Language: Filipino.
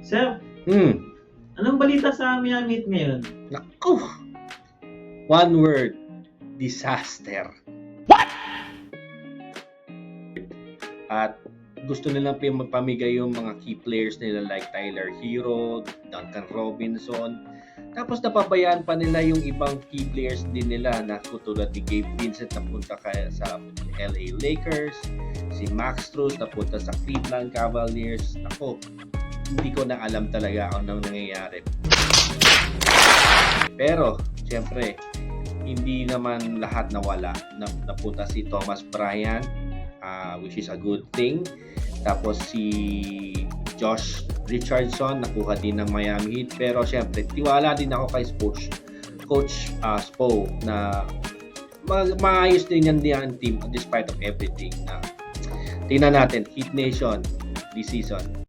Sir, Hmm. anong balita sa Miami Heat ngayon? Naku! One word. Disaster. At gusto nilang pamigay yung mga key players nila like Tyler Hero, Duncan Robinson. Tapos napabayaan pa nila yung ibang key players din nila na tulad ni Gabe Vincent na punta sa LA Lakers, si Max Strus na punta sa Cleveland Cavaliers. Ako, hindi ko na alam talaga kung anong nangyayari. Pero, siyempre, hindi naman lahat nawala. Napunta si Thomas Bryant, which is a good thing. Tapos si Josh Richardson, nakuha din ng Miami Heat. Pero siyempre, tiwala din ako kay Coach Spo na maayos din yan team despite of everything. Tingnan natin, Heat Nation this season.